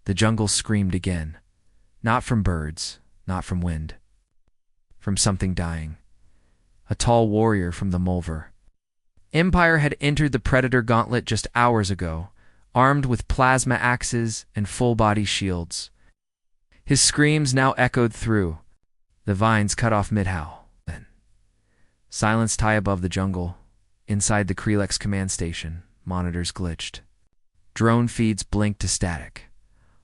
The jungle screamed again. Not from birds, not from wind. From something dying. A tall warrior from the Mulver. Empire had entered the Predator Gauntlet just hours ago, armed with plasma axes and full-body shields. His screams now echoed through. The vines cut off mid-howl. Then, silence high above the jungle. Inside the Krelex command station, monitors glitched. Drone feeds blinked to static.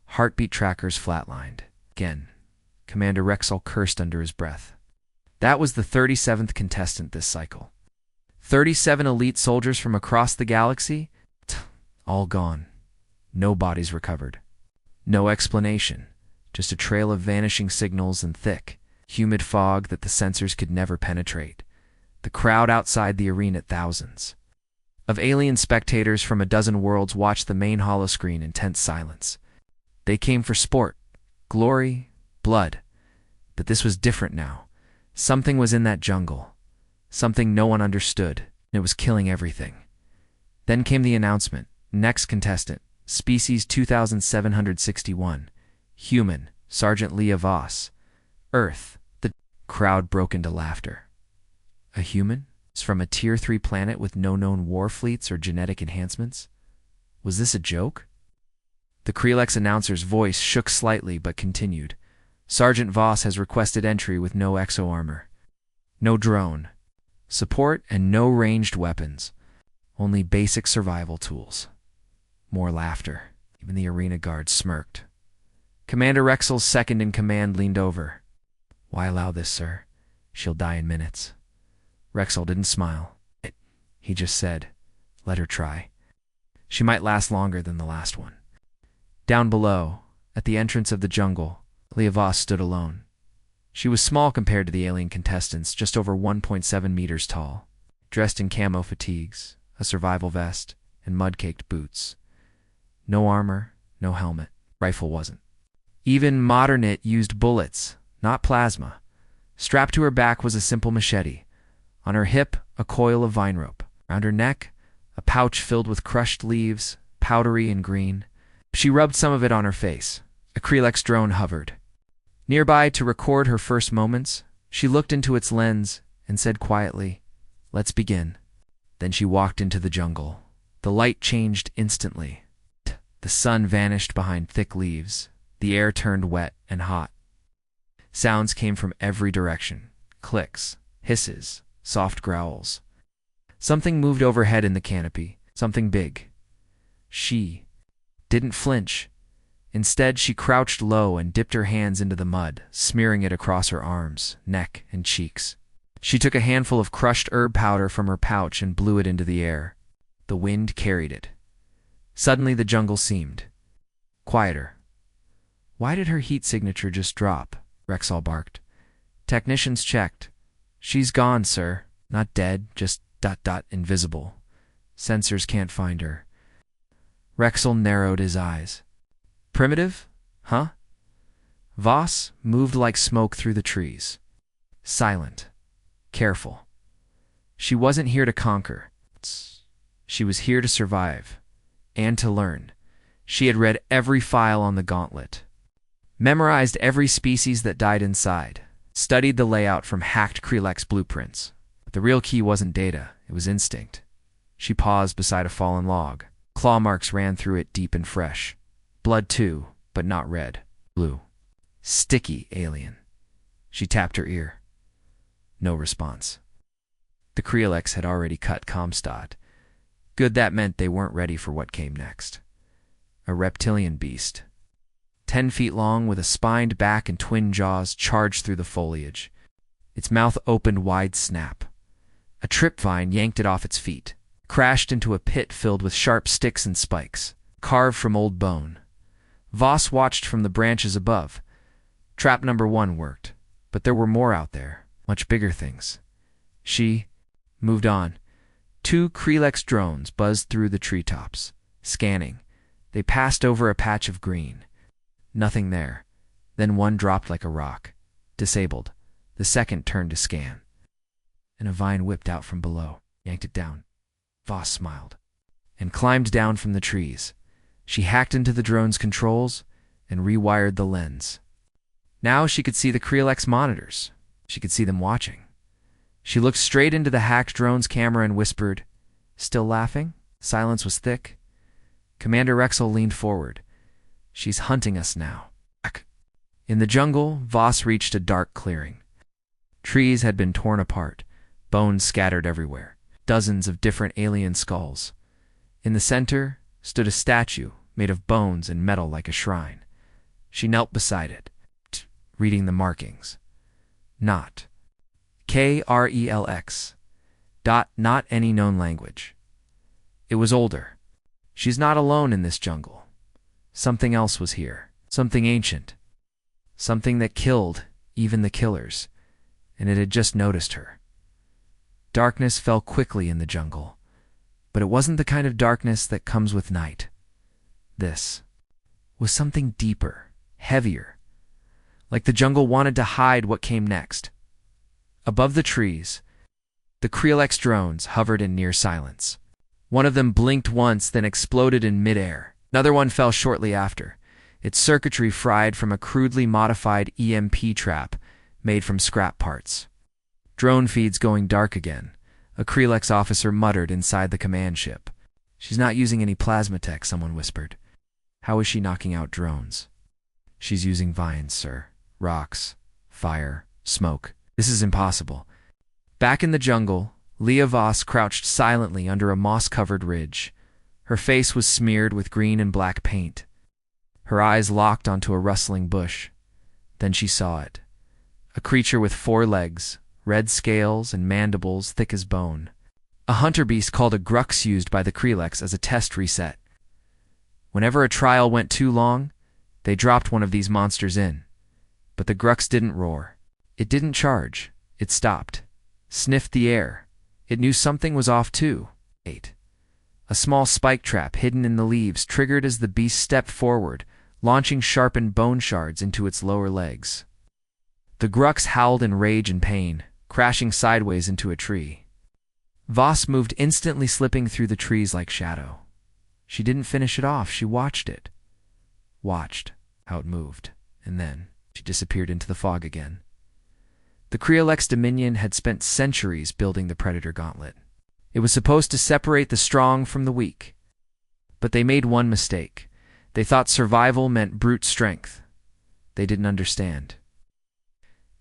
Heartbeat trackers flatlined. Again, Commander Rexall cursed under his breath. That was the 37th contestant this cycle. 37 elite soldiers from across the galaxy? All gone. No bodies recovered. No explanation. Just a trail of vanishing signals and thick, humid fog that the sensors could never penetrate. The crowd outside the arena, thousands of alien spectators from a dozen worlds watched the main holoscreen in tense silence. They came for sport, glory, blood. But this was different now. Something was in that jungle. Something no one understood. It was killing everything. Then came the announcement. Next contestant, species 2761. Human, Sergeant Leah Voss. Earth. The crowd broke into laughter. A human? From a Tier 3 planet with no known war fleets or genetic enhancements? Was this a joke? The Krelex announcer's voice shook slightly but continued. Sergeant Voss has requested entry with no exo-armor. No drone. Support and no ranged weapons. Only basic survival tools. More laughter. Even the arena guards smirked. Commander Rexall's second-in-command leaned over. Why allow this, sir? She'll die in minutes. Rexall didn't smile. He just said, let her try. She might last longer than the last one. Down below, at the entrance of the jungle, Leah Voss stood alone. She was small compared to the alien contestants, just over 1.7 meters tall, dressed in camo fatigues, a survival vest, and mud-caked boots. No armor, no helmet. Rifle wasn't. Even modern it used bullets, not plasma. Strapped to her back was a simple machete. On her hip, a coil of vine rope. Around her neck, a pouch filled with crushed leaves, powdery and green. She rubbed some of it on her face. A Krelex drone hovered. Nearby, to record her first moments, she looked into its lens and said quietly, let's begin. Then she walked into the jungle. The light changed instantly. The sun vanished behind thick leaves. The air turned wet and hot. Sounds came from every direction. Clicks, hisses, soft growls. Something moved overhead in the canopy. Something big. She didn't flinch. Instead, she crouched low and dipped her hands into the mud, smearing it across her arms, neck, and cheeks. She took a handful of crushed herb powder from her pouch and blew it into the air. The wind carried it. Suddenly, the jungle seemed quieter. Why did her heat signature just drop? Rexall barked. Technicians checked. She's gone, sir. Not dead, just ... invisible. Sensors can't find her. Rexall narrowed his eyes. Primitive? Huh? Voss moved like smoke through the trees. Silent. Careful. She wasn't here to conquer. She was here to survive. And to learn. She had read every file on the gauntlet. Memorized every species that died inside. Studied the layout from hacked Krelex blueprints. But the real key wasn't data, it was instinct. She paused beside a fallen log. Claw marks ran through it deep and fresh. Blood too, but not red. Blue. Sticky alien. She tapped her ear. No response. The Krelex had already cut Comstat. Good, that meant they weren't ready for what came next. A reptilian beast. 10 feet long, with a spined back and twin jaws, charged through the foliage. Its mouth opened wide snap. A tripvine yanked it off its feet, crashed into a pit filled with sharp sticks and spikes, carved from old bone. Voss watched from the branches above. Trap number 1 worked, but there were more out there, much bigger things. She moved on. 2 Krelex drones buzzed through the treetops, scanning. They passed over a patch of green. Nothing there. Then one dropped like a rock. Disabled. The second turned to scan. And a vine whipped out from below, yanked it down. Voss smiled and climbed down from the trees. She hacked into the drone's controls, and rewired the lens. Now she could see the Krelex monitors. She could see them watching. She looked straight into the hacked drone's camera and whispered, "Still laughing?" Silence was thick. Commander Rexel leaned forward. "She's hunting us now." In the jungle, Voss reached a dark clearing. Trees had been torn apart, bones scattered everywhere, dozens of different alien skulls. In the center stood a statue made of bones and metal like a shrine. She knelt beside it, reading the markings. Not. Krelex. Not any known language. It was older. She's not alone in this jungle. Something else was here. Something ancient. Something that killed even the killers, and it had just noticed her. Darkness fell quickly in the jungle, but it wasn't the kind of darkness that comes with night. This was something deeper, heavier, like the jungle wanted to hide what came next. Above the trees, the Krelex drones hovered in near silence. One of them blinked once, then exploded in midair. Another one fell shortly after, its circuitry fried from a crudely modified EMP trap made from scrap parts. "Drone feed's going dark again," a Krelex officer muttered inside the command ship. "She's not using any plasma tech," someone whispered. "How is she knocking out drones?" "She's using vines, sir. Rocks, fire, smoke. This is impossible." Back in the jungle, Leah Voss crouched silently under a moss-covered ridge. Her face was smeared with green and black paint. Her eyes locked onto a rustling bush. Then she saw it. A creature with 4 legs, red scales, and mandibles thick as bone. A hunter beast called a grux used by the Krelex as a test reset. Whenever a trial went too long, they dropped one of these monsters in. But the grux didn't roar. It didn't charge. It stopped. Sniffed the air. It knew something was off too. 8. A small spike trap hidden in the leaves triggered as the beast stepped forward, launching sharpened bone shards into its lower legs. The grux howled in rage and pain, crashing sideways into a tree. Voss moved instantly, slipping through the trees like shadow. She didn't finish it off, she watched it. Watched how it moved, and then she disappeared into the fog again. The Krelex Dominion had spent centuries building the Predator Gauntlet. It was supposed to separate the strong from the weak. But they made one mistake. They thought survival meant brute strength. They didn't understand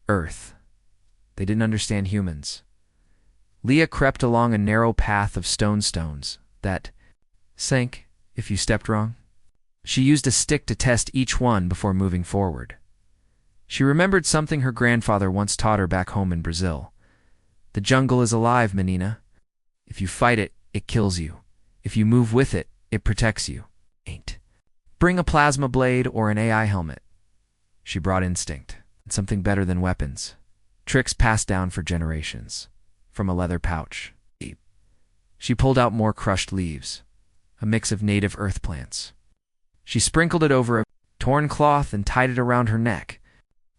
Earth. They didn't understand humans. Leah crept along a narrow path of stones that sank if you stepped wrong. She used a stick to test each one before moving forward. She remembered something her grandfather once taught her back home in Brazil. "The jungle is alive, menina. If you fight it, it kills you. If you move with it, it protects you." Ain't. Bring a plasma blade or an AI helmet. She brought instinct, and something better than weapons. Tricks passed down for generations. From a leather pouch. She pulled out more crushed leaves, a mix of native earth plants. She sprinkled it over a torn cloth and tied it around her neck.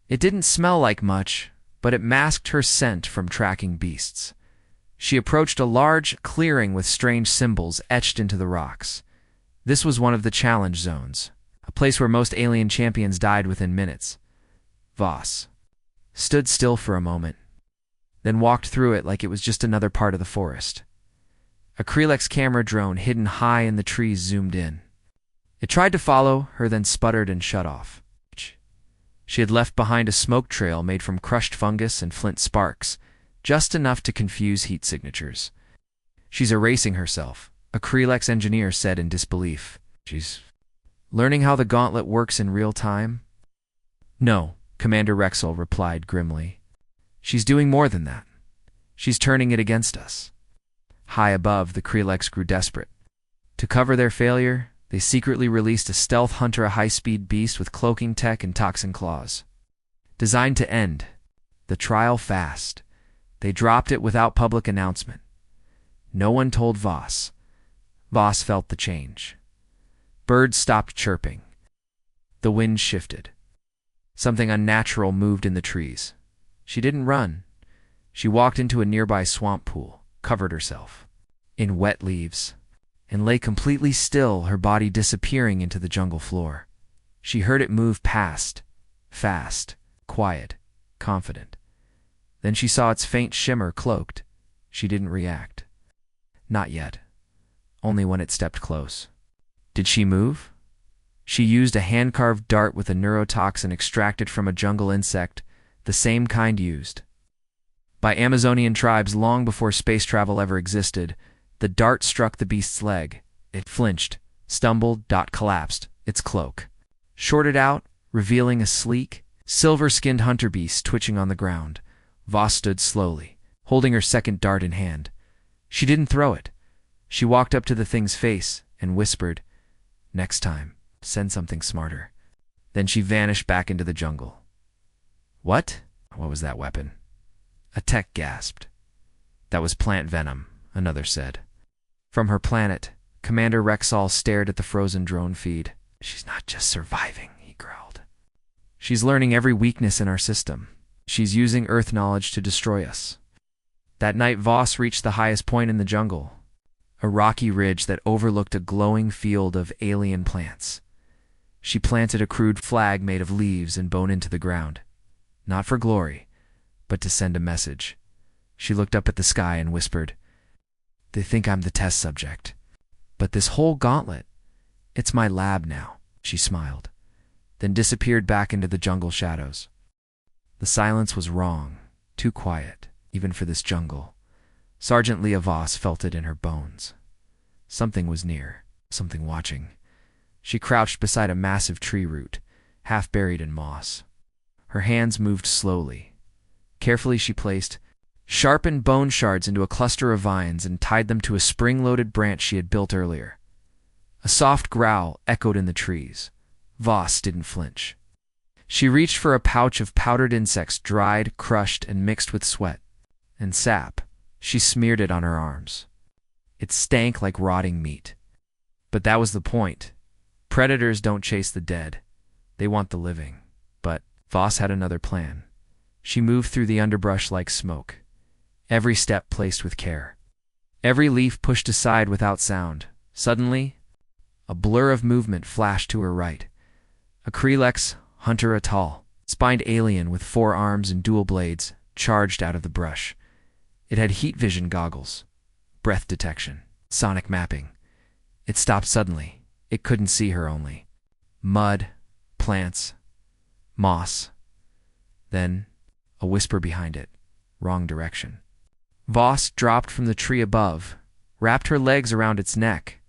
It didn't smell like much, but it masked her scent from tracking beasts. She approached a large clearing with strange symbols etched into the rocks. This was one of the challenge zones, a place where most alien champions died within minutes. Voss stood still for a moment, then walked through it like it was just another part of the forest. A Krelex camera drone hidden high in the trees zoomed in. It tried to follow her, then sputtered and shut off. She had left behind a smoke trail made from crushed fungus and flint sparks, just enough to confuse heat signatures. "She's erasing herself," a Krelex engineer said in disbelief. "She's learning how the gauntlet works in real time?" "No," Commander Rexel replied grimly. "She's doing more than that. She's turning it against us." High above, the Krelex grew desperate. To cover their failure, they secretly released a stealth hunter, a high-speed beast with cloaking tech and toxin claws. Designed to end the trial fast, they dropped it without public announcement. No one told Voss. Voss felt the change. Birds stopped chirping. The wind shifted. Something unnatural moved in the trees. She didn't run. She walked into a nearby swamp pool, covered herself in wet leaves, and lay completely still, her body disappearing into the jungle floor. She heard it move past, fast, quiet, confident. Then she saw its faint shimmer cloaked. She didn't react. Not yet. Only when it stepped close. Did she move? She used a hand-carved dart with a neurotoxin extracted from a jungle insect, the same kind used by Amazonian tribes long before space travel ever existed. The dart struck the beast's leg. It flinched, stumbled, collapsed, its cloak shorted out, revealing a sleek, silver-skinned hunter beast twitching on the ground. Voss stood slowly, holding her second dart in hand. She didn't throw it. She walked up to the thing's face and whispered, "Next time, send something smarter." Then she vanished back into the jungle. What? What was that weapon? A tech gasped. That was plant venom, another said. From her planet, Commander Rexall stared at the frozen drone feed. She's not just surviving, he growled. She's learning every weakness in our system. She's using Earth knowledge to destroy us. That night, Voss reached the highest point in the jungle, a rocky ridge that overlooked a glowing field of alien plants. She planted a crude flag made of leaves and bone into the ground, not for glory, but to send a message. She looked up at the sky and whispered, "They think I'm the test subject. But this whole gauntlet, it's my lab now." She smiled, then disappeared back into the jungle shadows. The silence was wrong, too quiet, even for this jungle. Sergeant Leah Voss felt it in her bones. Something was near, something watching. She crouched beside a massive tree root, half buried in moss. Her hands moved slowly. Carefully she placed sharpened bone shards into a cluster of vines and tied them to a spring-loaded branch she had built earlier. A soft growl echoed in the trees. Voss didn't flinch. She reached for a pouch of powdered insects, dried, crushed, and mixed with sweat and sap. She smeared it on her arms. It stank like rotting meat. But that was the point. Predators don't chase the dead. They want the living. But Voss had another plan. She moved through the underbrush like smoke, every step placed with care, every leaf pushed aside without sound. Suddenly, a blur of movement flashed to her right. A Krelex hunter, a tall, spined alien with 4 arms and dual blades, charged out of the brush. It had heat vision goggles, breath detection, sonic mapping. It stopped suddenly. It couldn't see her only. Mud, plants, moss. Then, a whisper behind it. Wrong direction. Voss dropped from the tree above, wrapped her legs around its neck,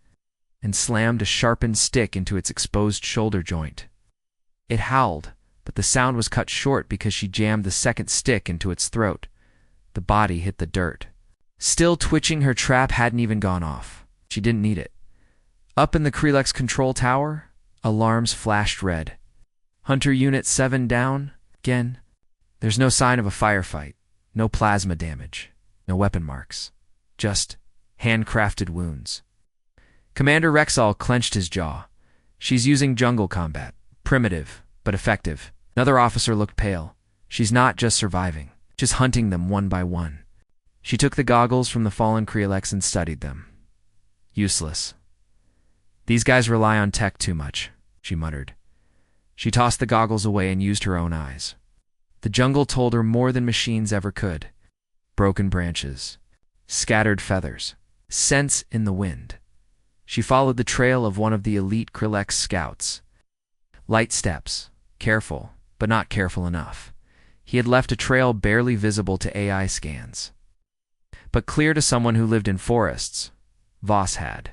and slammed a sharpened stick into its exposed shoulder joint. It howled, but the sound was cut short because she jammed the second stick into its throat. The body hit the dirt. Still twitching, her trap hadn't even gone off. She didn't need it. Up in the Krelex control tower, alarms flashed red. Hunter Unit 7 down, again. There's no sign of a firefight, no plasma damage, no weapon marks, just handcrafted wounds. Commander Rexall clenched his jaw. She's using jungle combat, primitive, but effective. Another officer looked pale. She's not just surviving, just hunting them one by one. She took the goggles from the fallen Krelex and studied them. Useless. These guys rely on tech too much, she muttered. She tossed the goggles away and used her own eyes. The jungle told her more than machines ever could. Broken branches, scattered feathers, scents in the wind. She followed the trail of one of the elite Krelex scouts. Light steps, careful, but not careful enough. He had left a trail barely visible to AI scans, but clear to someone who lived in forests. Voss had.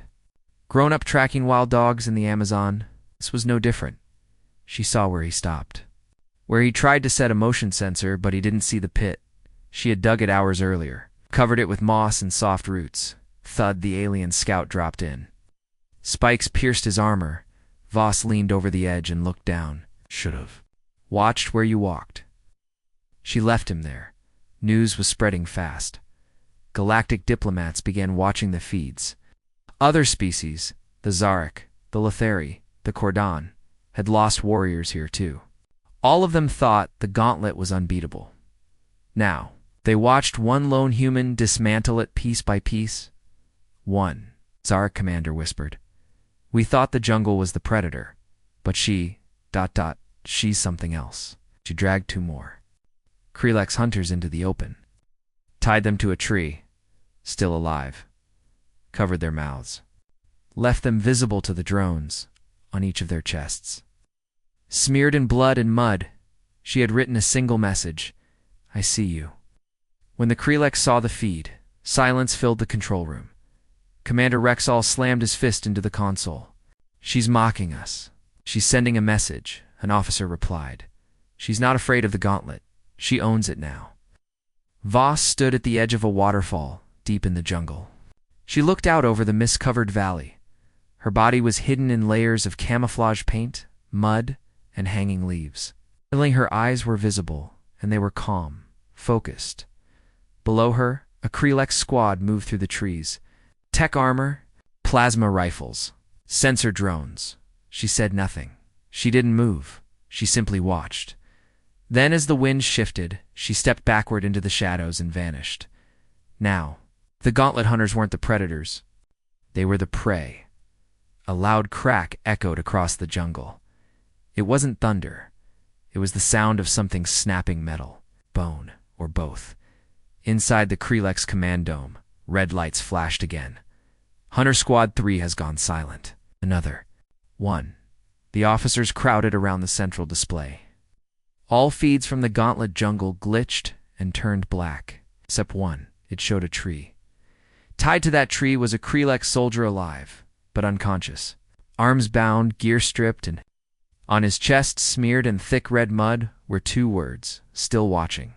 Grown up tracking wild dogs in the Amazon, this was no different. She saw where he stopped, where he tried to set a motion sensor, but he didn't see the pit. She had dug it hours earlier, covered it with moss and soft roots. Thud, the alien scout dropped in. Spikes pierced his armor. Voss leaned over the edge and looked down. Should've watched where you walked. She left him there. News was spreading fast. Galactic diplomats began watching the feeds. Other species, the Zarek, the Letheri, the Cordon, had lost warriors here too. All of them thought the gauntlet was unbeatable. Now, they watched one lone human dismantle it piece by piece. One, Zarek commander whispered. We thought the jungle was the predator, but she, She's something else. She dragged 2 more Krelex hunters into the open, tied them to a tree, still alive, covered their mouths, left them visible to the drones on each of their chests. Smeared in blood and mud, she had written a single message: I see you. When the Krelex saw the feed, silence filled the control room. Commander Rexall slammed his fist into the console. She's mocking us. She's sending a message, an officer replied. She's not afraid of the gauntlet. She owns it now. Voss stood at the edge of a waterfall, deep in the jungle. She looked out over the mist-covered valley. Her body was hidden in layers of camouflage paint, mud, and hanging leaves. Only her eyes were visible, and they were calm, focused. Below her, a Krelex squad moved through the trees. Tech armor, plasma rifles, sensor drones. She said nothing. She didn't move. She simply watched. Then, as the wind shifted, she stepped backward into the shadows and vanished. Now, the gauntlet hunters weren't the predators. They were the prey. A loud crack echoed across the jungle. It wasn't thunder. It was the sound of something snapping metal, bone, or both. Inside the Krelex command dome, red lights flashed again. Hunter Squad 3 has gone silent. Another. 1. The officers crowded around the central display. All feeds from the gauntlet jungle glitched and turned black, except one. It showed a tree. Tied to that tree was a Krelex soldier alive, but unconscious. Arms bound, gear stripped, and on his chest, smeared in thick red mud, were 2 words: still watching.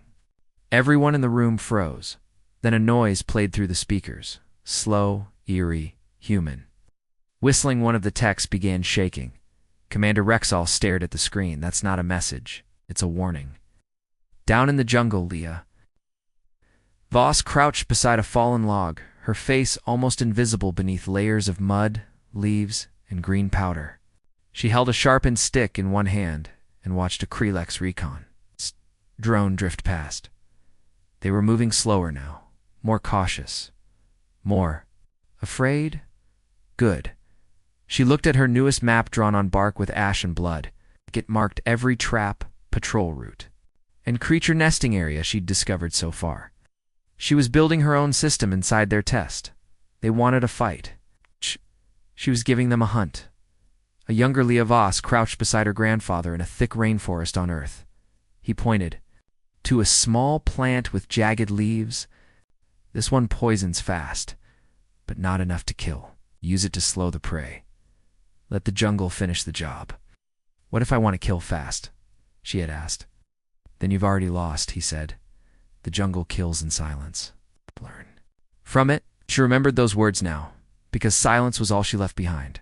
Everyone in the room froze. Then a noise played through the speakers. Slow, eerie, human. Whistling, one of the techs began shaking. Commander Rexall stared at the screen. That's not a message. It's a warning. Down in the jungle, Leah. Voss crouched beside a fallen log, her face almost invisible beneath layers of mud, leaves, and green powder. She held a sharpened stick in one hand and watched a Krelex recon drone drift past. They were moving slower now, more cautious, more afraid. Good. She looked at her newest map drawn on bark with ash and blood. It marked every trap, patrol route, and creature nesting area she'd discovered so far. She was building her own system inside their test. They wanted a fight. She was giving them a hunt. A younger Leah Voss crouched beside her grandfather in a thick rainforest on Earth. He pointed to a small plant with jagged leaves. This one poisons fast, but not enough to kill. Use it to slow the prey. Let the jungle finish the job. What if I want to kill fast? She had asked. Then you've already lost, he said. The jungle kills in silence. Learn. From it, she remembered those words now, because silence was all she left behind.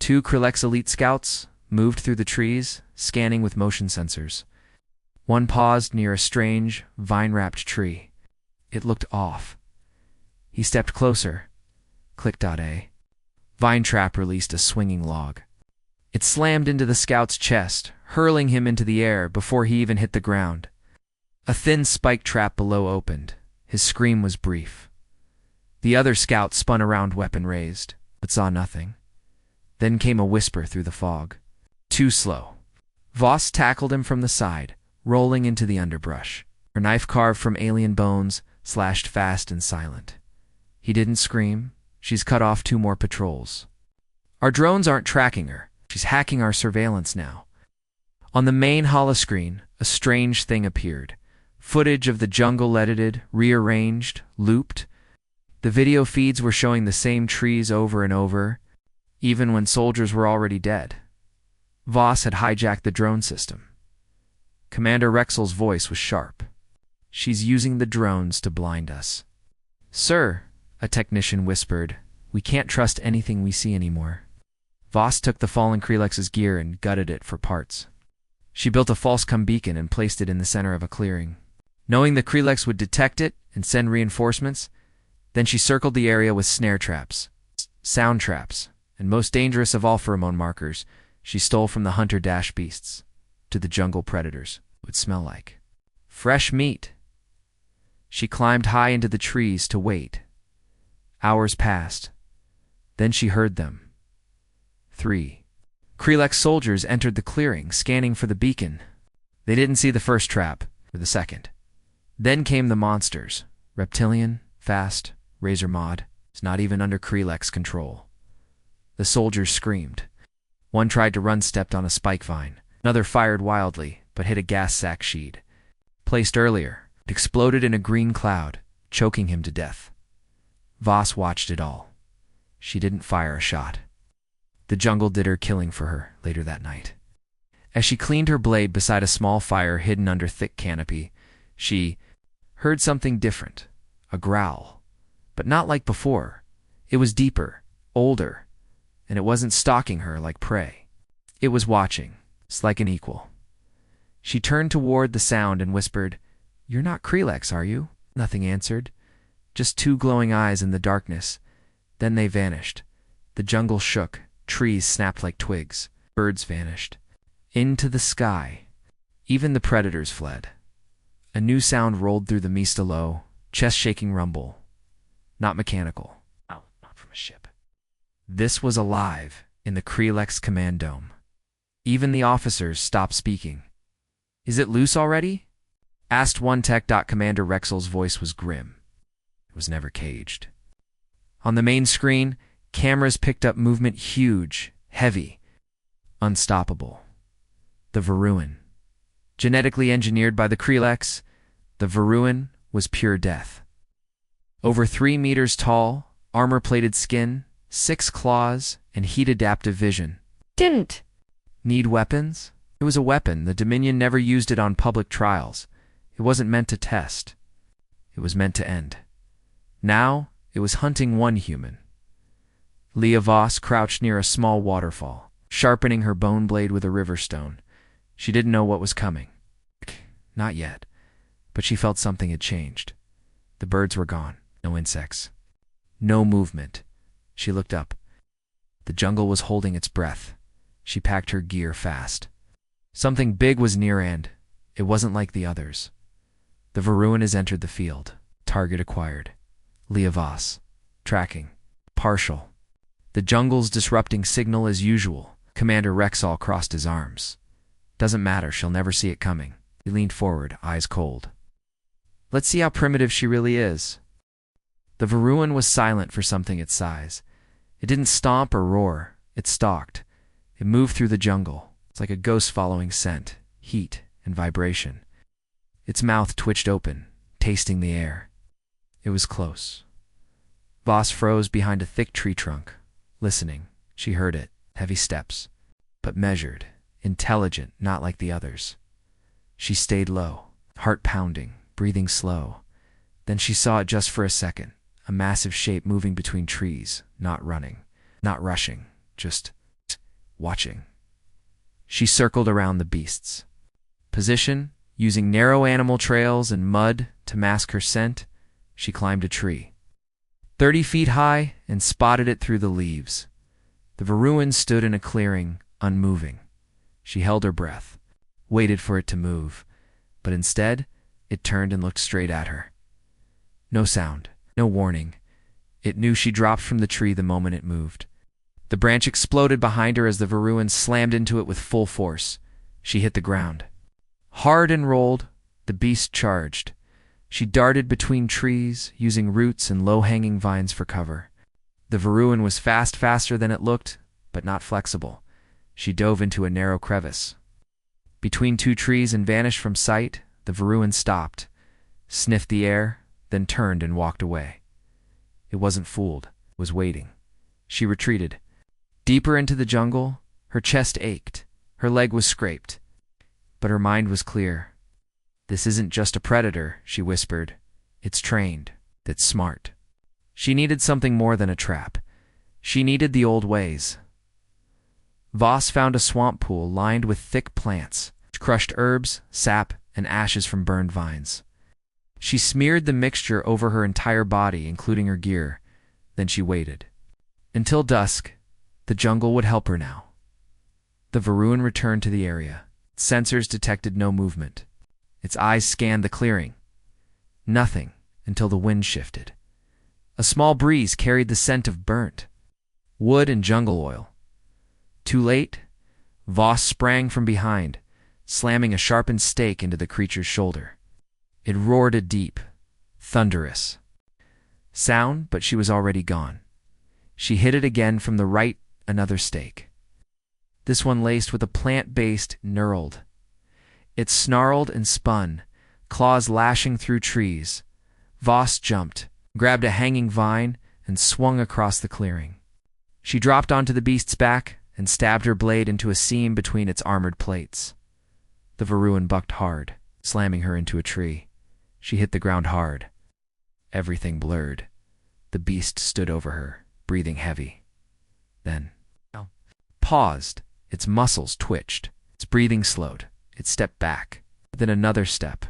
2 Krelex elite scouts moved through the trees, scanning with motion sensors. One paused near a strange, vine-wrapped tree. It looked off. He stepped closer. Click.A. Vine Trap released a swinging log. It slammed into the scout's chest, hurling him into the air before he even hit the ground. A thin spike trap below opened. His scream was brief. The other scout spun around, weapon raised, but saw nothing. Then came a whisper through the fog. Too slow. Voss tackled him from the side, rolling into the underbrush. Her knife, carved from alien bones, slashed fast and silent. He didn't scream. She's cut off 2 more patrols. Our drones aren't tracking her. She's hacking our surveillance now. On the main holoscreen, a strange thing appeared. Footage of the jungle edited, rearranged, looped. The video feeds were showing the same trees over and over, even when soldiers were already dead. Voss had hijacked the drone system. Commander Rexall's voice was sharp. She's using the drones to blind us. Sir, a technician whispered, we can't trust anything we see anymore. Voss took the fallen Krelex's gear and gutted it for parts. She built a false-come beacon and placed it in the center of a clearing. Knowing the Krelex would detect it and send reinforcements, then she circled the area with snare traps, sound traps, and most dangerous of all pheromone markers, she stole from the hunter dash beasts to the jungle predators. It would smell like fresh meat. She climbed high into the trees to wait. Hours passed. Then she heard them. 3. Krelex soldiers entered the clearing, scanning for the beacon. They didn't see the first trap, or the second. Then came the monsters. Reptilian, fast, razor mod. It's not even under Krelex control. The soldiers screamed. One tried to run, stepped on a spike vine. Another fired wildly, but hit a gas sack sheet. Placed earlier, it exploded in a green cloud, choking him to death. Voss watched it all. She didn't fire a shot. The jungle did her killing for her later that night. As she cleaned her blade beside a small fire hidden under thick canopy, she heard something different, a growl, but not like before. It was deeper, older, and it wasn't stalking her like prey. It was watching, like an equal. She turned toward the sound and whispered, "You're not Krelex, are you?" Nothing answered, just two glowing eyes in the darkness. Then they vanished. The jungle shook, trees snapped like twigs, birds vanished. Into the sky. Even the predators fled. A new sound rolled through the Mistalo, chest-shaking rumble. Not mechanical. Oh, not from a ship. This was alive in the Krelex command dome. Even the officers stopped speaking. "Is it loose already?" asked one tech. Commander Rexel's voice was grim. It was never caged. On the main screen, cameras picked up movement, huge, heavy, unstoppable. The Varuan. Genetically engineered by the Krelex, the Varuan was pure death. Over 3 meters tall, armor-plated skin, 6 claws, and heat-adaptive vision. Didn't need weapons? It was a weapon. The Dominion never used it on public trials. It wasn't meant to test. It was meant to end. Now, it was hunting one human. Leah Voss crouched near a small waterfall, sharpening her bone blade with a river stone. She didn't know what was coming. Not yet. But she felt something had changed. The birds were gone. No insects. No movement. She looked up. The jungle was holding its breath. She packed her gear fast. Something big was near and it wasn't like the others. The Varuan has entered the field. Target acquired. Leah Voss. Tracking. Partial. The jungle's disrupting signal as usual. Commander Rexel crossed his arms. Doesn't matter, she'll never see it coming. He leaned forward, eyes cold. Let's see how primitive she really is. The Varuan was silent for something its size. It didn't stomp or roar. It stalked. It moved through the jungle. It's like a ghost following scent, heat, and vibration. Its mouth twitched open, tasting the air. It was close. Voss froze behind a thick tree trunk. Listening, she heard it, heavy steps, but measured, intelligent, not like the others. She stayed low, heart pounding, breathing slow. Then she saw it just for a second, a massive shape moving between trees, not running, not rushing, just watching. She circled around the beasts. Position, using narrow animal trails and mud to mask her scent, she climbed a tree. 30 feet high and spotted it through the leaves. The Varuan stood in a clearing, unmoving. She held her breath, waited for it to move, but instead, it turned and looked straight at her. No sound, no warning. It knew she dropped from the tree the moment it moved. The branch exploded behind her as the Varuan slammed into it with full force. She hit the ground. Hard and rolled, the beast charged. She darted between trees, using roots and low-hanging vines for cover. The Varuan was fast, faster than it looked, but not flexible. She dove into a narrow crevice. Between 2 trees and vanished from sight, the Varuan stopped, sniffed the air, then turned and walked away. It wasn't fooled, it was waiting. She retreated. Deeper into the jungle, her chest ached, her leg was scraped. But her mind was clear. "This isn't just a predator," she whispered. "It's trained. It's smart." She needed something more than a trap. She needed the old ways. Voss found a swamp pool lined with thick plants, crushed herbs, sap, and ashes from burned vines. She smeared the mixture over her entire body, including her gear. Then she waited. Until dusk, the jungle would help her now. The Varuan returned to the area. Its sensors detected no movement. Its eyes scanned the clearing. Nothing until the wind shifted. A small breeze carried the scent of burnt wood and jungle oil. Too late, Voss sprang from behind, slamming a sharpened stake into the creature's shoulder. It roared a deep, thunderous sound, but she was already gone. She hit it again from the right, another stake. This one laced with a plant-based knurled. It snarled and spun, claws lashing through trees. Voss jumped, grabbed a hanging vine, and swung across the clearing. She dropped onto the beast's back and stabbed her blade into a seam between its armored plates. The Varuan bucked hard, slamming her into a tree. She hit the ground hard. Everything blurred. The beast stood over her, breathing heavy. Then paused. Its muscles twitched. Its breathing slowed. It stepped back, then another step,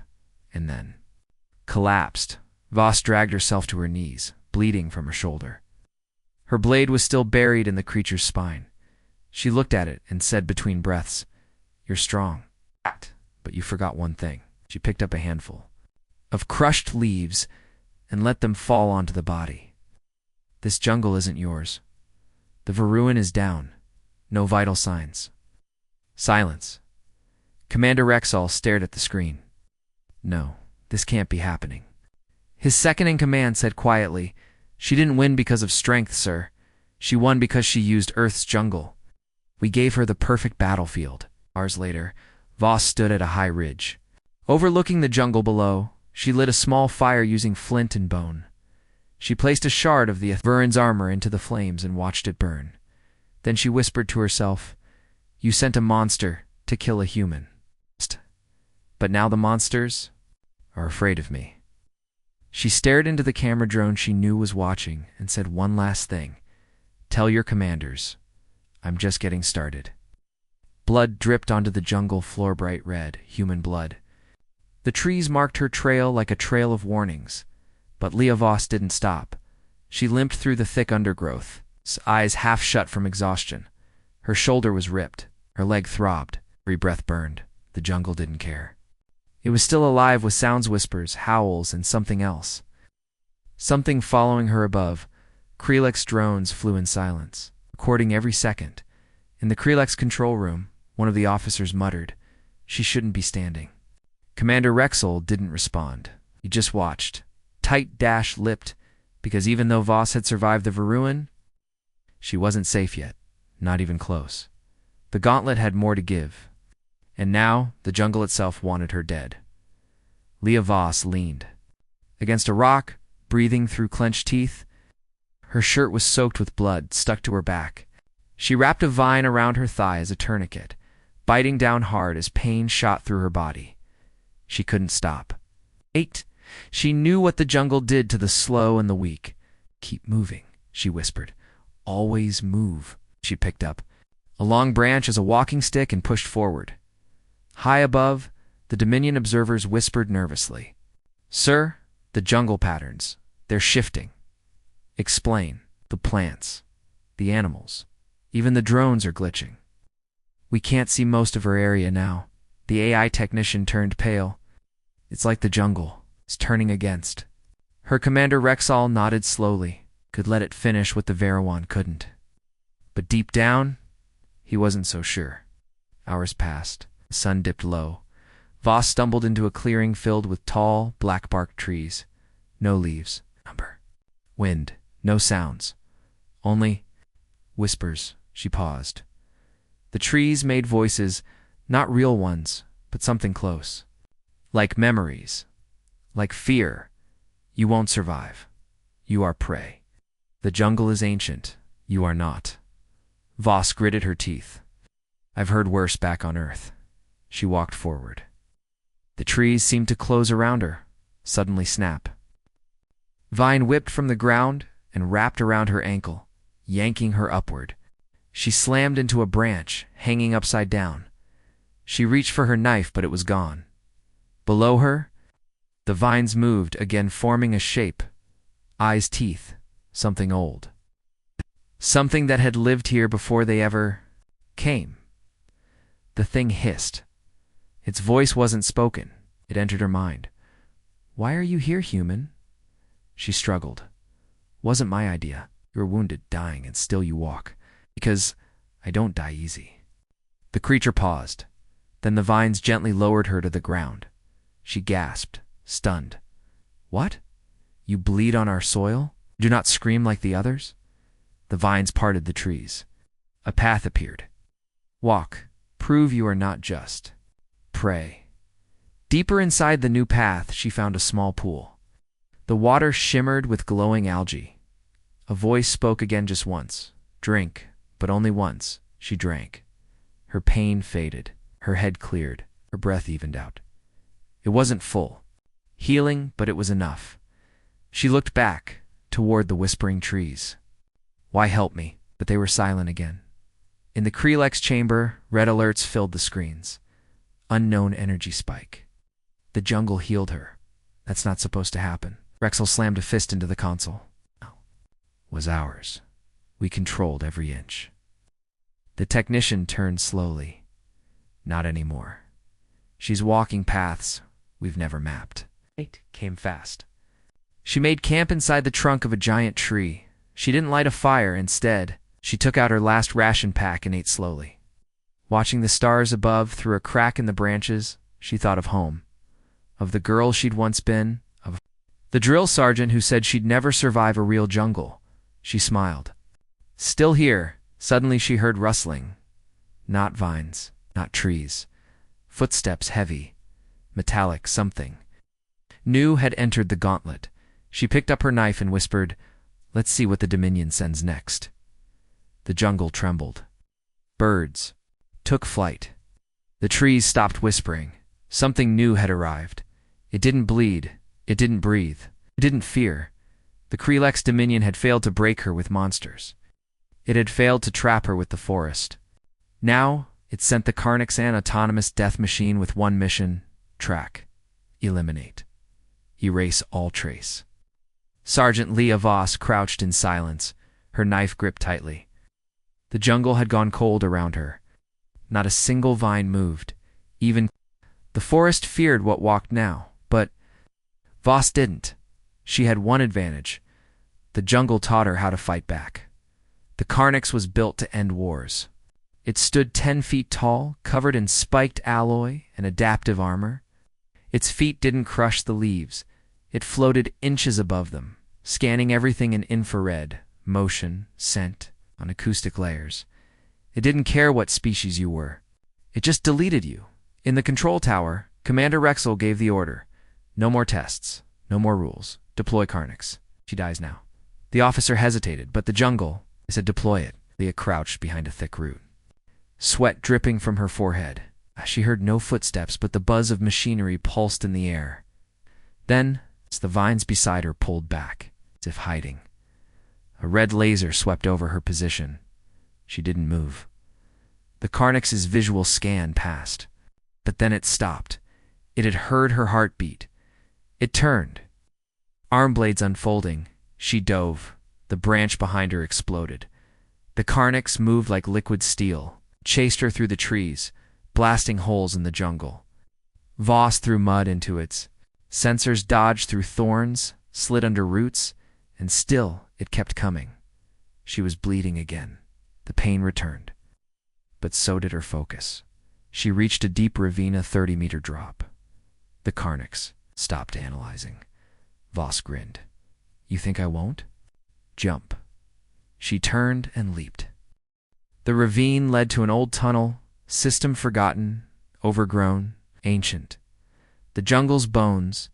and then collapsed. Voss dragged herself to her knees, bleeding from her shoulder. Her blade was still buried in the creature's spine. She looked at it and said between breaths, "You're strong, but you forgot one thing." She picked up a handful of crushed leaves and let them fall onto the body. "This jungle isn't yours. The Varuan is down. No vital signs." Silence. Commander Rexall stared at the screen. "No, this can't be happening." His second-in-command said quietly, "She didn't win because of strength, sir. She won because she used Earth's jungle. We gave her the perfect battlefield." Hours later, Voss stood at a high ridge. Overlooking the jungle below, she lit a small fire using flint and bone. She placed a shard of the Varuan's armor into the flames and watched it burn. Then she whispered to herself, "You sent a monster to kill a human. But now the monsters are afraid of me." She stared into the camera drone she knew was watching and said one last thing. "Tell your commanders, I'm just getting started." Blood dripped onto the jungle floor, bright red, human blood. The trees marked her trail like a trail of warnings, but Leah Voss didn't stop. She limped through the thick undergrowth, eyes half shut from exhaustion. Her shoulder was ripped, her leg throbbed, every breath burned. The jungle didn't care. It was still alive with sounds, whispers, howls, and something else. Something following her above. Krelex drones flew in silence, recording every second. In the Krelex control room, one of the officers muttered, "She shouldn't be standing." Commander Rexall didn't respond. He just watched, tight-lipped, because even though Voss had survived the Varuan, she wasn't safe yet, not even close. The gauntlet had more to give. And now, the jungle itself wanted her dead. Leah Voss leaned against a rock, breathing through clenched teeth. Her shirt was soaked with blood, stuck to her back. She wrapped a vine around her thigh as a tourniquet, biting down hard as pain shot through her body. She couldn't stop. She knew what the jungle did to the slow and the weak. "Keep moving," she whispered. "Always move." She picked up a long branch as a walking stick and pushed forward. High above, the Dominion observers whispered nervously, "Sir, the jungle patterns, they're shifting." "Explain." "The plants, the animals, even the drones are glitching. We can't see most of our area now." The AI technician turned pale. "It's like the jungle is turning against." Her commander Rexall nodded slowly, could let it finish what the Varuan couldn't. But deep down, he wasn't so sure. Hours passed. The sun dipped low. Voss stumbled into a clearing filled with tall, black-barked trees. No leaves. Wind. No sounds. Only whispers. She paused. The trees made voices, not real ones, but something close. Like memories. Like fear. "You won't survive. You are prey. The jungle is ancient. You are not." Voss gritted her teeth. "I've heard worse back on Earth." She walked forward. The trees seemed to close around her, suddenly snap. Vine whipped from the ground and wrapped around her ankle, yanking her upward. She slammed into a branch, hanging upside down. She reached for her knife, but it was gone. Below her, the vines moved, again forming a shape. Eyes, teeth, something old. Something that had lived here before they ever came. The thing hissed. Its voice wasn't spoken. It entered her mind. "Why are you here, human?" She struggled. "Wasn't my idea. You're wounded, dying, and still you walk. Because I don't die easy." The creature paused. Then the vines gently lowered her to the ground. She gasped, stunned. What? You bleed on our soil? Do not scream like the others? The vines parted the trees. A path appeared. Walk. Prove you are not just. Pray. Deeper inside the new path, she found a small pool. The water shimmered with glowing algae. A voice spoke again just once. Drink, but only once. She drank. Her pain faded. Her head cleared. Her breath evened out. It wasn't full. Healing, but it was enough. She looked back, toward the whispering trees. Why help me? But they were silent again. In the Krelex chamber, red alerts filled the screens. Unknown energy spike. The jungle healed her. That's not supposed to happen. Rexel slammed a fist into the console. Was ours. We controlled every inch. The technician turned slowly. Not anymore. She's walking paths we've never mapped. It came fast. She made camp inside the trunk of a giant tree. She didn't light a fire. Instead, she took out her last ration pack and ate slowly. Watching the stars above through a crack in the branches, she thought of home. Of the girl she'd once been. Of the drill sergeant who said she'd never survive a real jungle. She smiled. Still here, suddenly she heard rustling. Not vines, not trees. Footsteps heavy, metallic something. New had entered the gauntlet. She picked up her knife and whispered, "Let's see what the Dominion sends next." The jungle trembled. Birds took flight. The trees stopped whispering. Something new had arrived. It didn't bleed. It didn't breathe. It didn't fear. The Krelex Dominion had failed to break her with monsters. It had failed to trap her with the forest. Now, it sent the Krelex an autonomous death machine with one mission: track, eliminate, erase all trace. Sergeant Leah Voss crouched in silence, her knife gripped tightly. The jungle had gone cold around her. Not a single vine moved. Even the forest feared what walked now, but Voss didn't. She had one advantage. The jungle taught her how to fight back. The Krelex was built to end wars. It stood 10 feet tall, covered in spiked alloy and adaptive armor. Its feet didn't crush the leaves. It floated inches above them, scanning everything in infrared, motion, scent, on acoustic layers. It didn't care what species you were. It just deleted you. In the control tower, Commander Rexel gave the order. No more tests. No more rules. Deploy Krelex. She dies now. The officer hesitated, but the jungle said deploy it. Leah crouched behind a thick root. Sweat dripping from her forehead. She heard no footsteps, but the buzz of machinery pulsed in the air. Then, as the vines beside her pulled back, as if hiding, a red laser swept over her position. She didn't move. The Krelex's visual scan passed, but then it stopped. It had heard her heartbeat. It turned. Arm blades unfolding, she dove. The branch behind her exploded. The Krelex moved like liquid steel, chased her through the trees, blasting holes in the jungle. Voss threw mud into its sensors, dodged through thorns, slid under roots, and still it kept coming. She was bleeding again. The pain returned. But so did her focus. She reached a deep ravine, a 30-meter drop. The Krelex stopped analyzing. Voss grinned. You think I won't? Jump. She turned and leaped. The ravine led to an old tunnel, system forgotten, overgrown, ancient. The jungle's bones.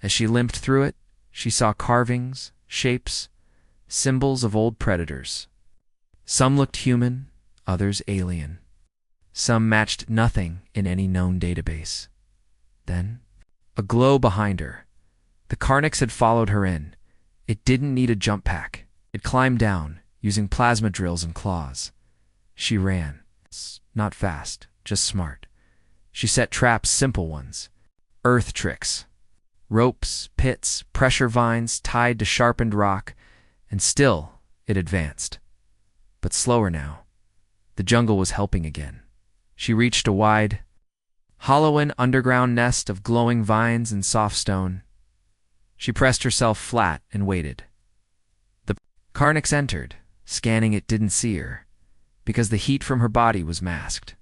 As she limped through it, she saw carvings, shapes, symbols of old predators. Some looked human, others alien. Some matched nothing in any known database. Then, a glow behind her. The Krelex had followed her in. It didn't need a jump pack. It climbed down, using plasma drills and claws. She ran. Not fast, just smart. She set traps, simple ones. Earth tricks. Ropes, pits, pressure vines tied to sharpened rock, and still it advanced. But slower now. The jungle was helping again. She reached a wide, hollow underground nest of glowing vines and soft stone. She pressed herself flat and waited. The Krelex entered. Scanning, it didn't see her, because the heat from her body was masked.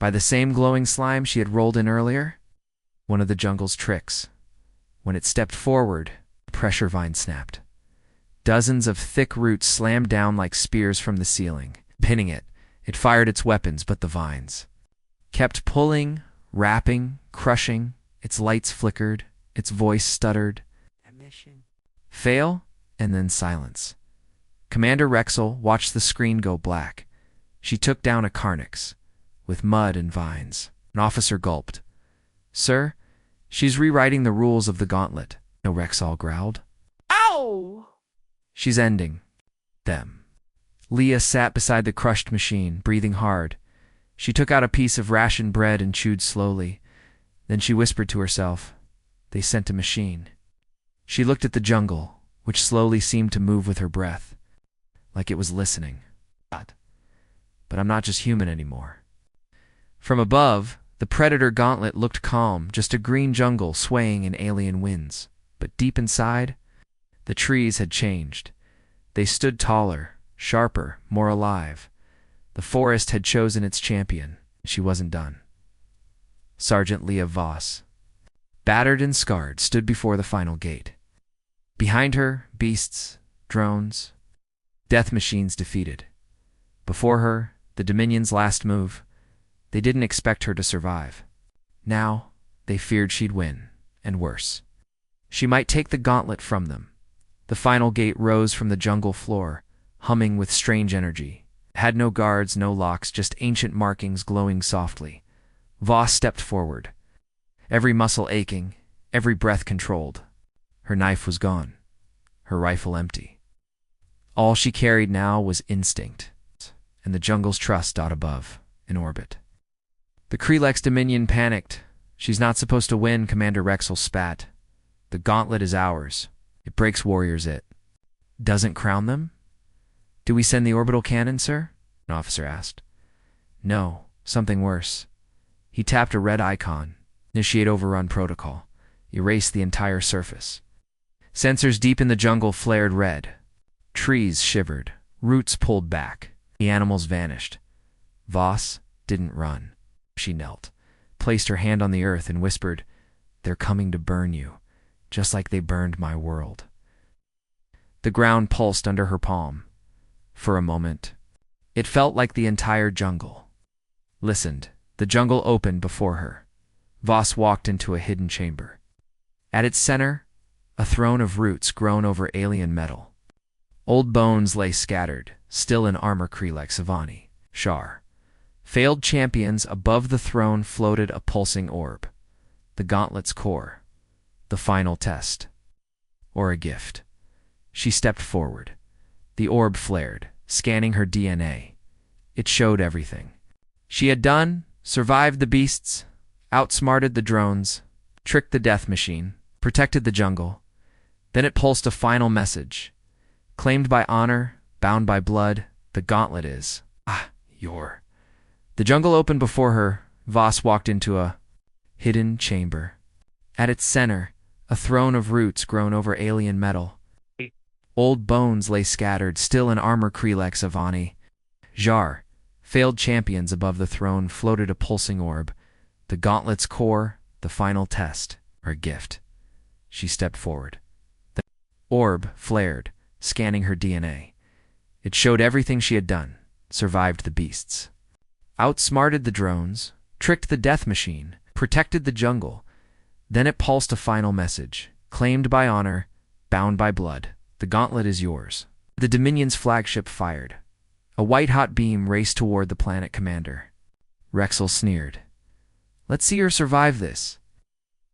By the same glowing slime she had rolled in earlier? One of the jungle's tricks. When it stepped forward, the pressure vine snapped. Dozens of thick roots slammed down like spears from the ceiling. Pinning it, it fired its weapons, but the vines kept pulling, wrapping, crushing. Its lights flickered, its voice stuttered. Emission. Fail, and then silence. Commander Rexel watched the screen go black. She took down a Carnix, with mud and vines. An officer gulped. "Sir, she's rewriting the rules of the gauntlet." No, Rexel growled. Ow! "She's ending them." Leah sat beside the crushed machine, breathing hard. She took out a piece of rationed bread and chewed slowly. Then she whispered to herself, "They sent a machine." She looked at the jungle, which slowly seemed to move with her breath, like it was listening. But I'm not just human anymore. From above, the Predator Gauntlet looked calm, just a green jungle swaying in alien winds. But deep inside, the trees had changed. They stood taller, sharper, more alive. The forest had chosen its champion. She wasn't done. Sergeant Leah Voss, battered and scarred, stood before the final gate. Behind her, beasts, drones, death machines defeated. Before her, the Dominion's last move. They didn't expect her to survive. Now, they feared she'd win, and worse. She might take the gauntlet from them. The final gate rose from the jungle floor, humming with strange energy. It had no guards, no locks, just ancient markings glowing softly. Voss stepped forward, every muscle aching, every breath controlled. Her knife was gone, her rifle empty. All she carried now was instinct, and the jungle's trust out above, in orbit. The Krelex Dominion panicked. "She's not supposed to win," Commander Rexel spat. "The gauntlet is ours. It breaks warriors, it doesn't crown them." "Do we send the orbital cannon, sir?" an officer asked. "No, something worse." He tapped a red icon. "Initiate overrun protocol. Erase the entire surface." Sensors deep in the jungle flared red. Trees shivered. Roots pulled back. The animals vanished. Voss didn't run. She knelt, placed her hand on the earth, and whispered, "They're coming to burn you, just like they burned my world." The ground pulsed under her palm. For a moment, it felt like the entire jungle listened. The jungle opened before her. Voss walked into a hidden chamber. At its center, a throne of roots grown over alien metal. Old bones lay scattered, still in armor. Krelex Dominion, Shar. Failed champions. Above the throne floated a pulsing orb. The gauntlet's core. The final test. Or a gift. She stepped forward. The orb flared, scanning her DNA. It showed everything she had done: survived the beasts, outsmarted the drones, tricked the death machine, protected the jungle. Then it pulsed a final message. Claimed by honor, bound by blood, the gauntlet is your. The jungle opened before her. Voss walked into a hidden chamber. At its center, a throne of roots grown over alien metal. Old bones lay scattered, still in armor. Krelex Dominion, Jar. Failed champions. Above the throne floated a pulsing orb. The gauntlet's core, the final test, or gift. She stepped forward. The orb flared, scanning her DNA. It showed everything she had done: survived the beasts, outsmarted the drones, tricked the death machine, protected the jungle. Then it pulsed a final message. Claimed by honor, bound by blood, the gauntlet is yours. The Dominion's flagship fired. A white-hot beam raced toward the planet commander. Rexel sneered. "Let's see her survive this."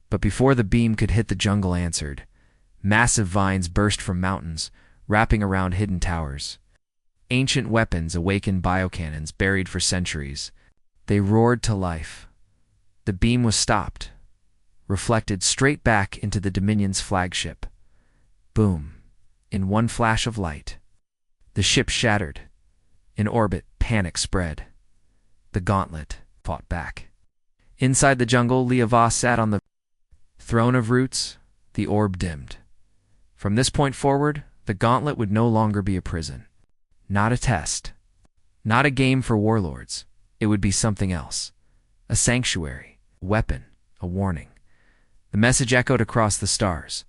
But before the beam could hit, the jungle answered. Massive vines burst from mountains, wrapping around hidden towers. Ancient weapons awakened biocannons buried for centuries. They roared to life. The beam was stopped, reflected straight back into the Dominion's flagship. Boom. In one flash of light, the ship shattered. In orbit, panic spread. The gauntlet fought back. Inside the jungle, Leah Voss sat on the throne of roots. The orb dimmed. From this point forward, the gauntlet would no longer be a prison. Not a test. Not a game for warlords. It would be something else. A sanctuary, a weapon, a warning. The message echoed across the stars.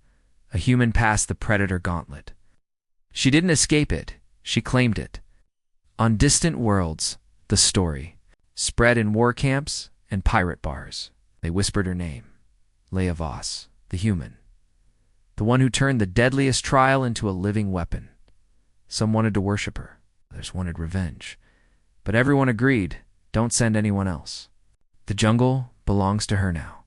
A human passed the Predator Gauntlet. She didn't escape it, she claimed it. On distant worlds, the story spread in war camps and pirate bars. They whispered her name, Leah Voss, the human. The one who turned the deadliest trial into a living weapon. Some wanted to worship her, others wanted revenge. But everyone agreed, don't send anyone else. The jungle belongs to her now.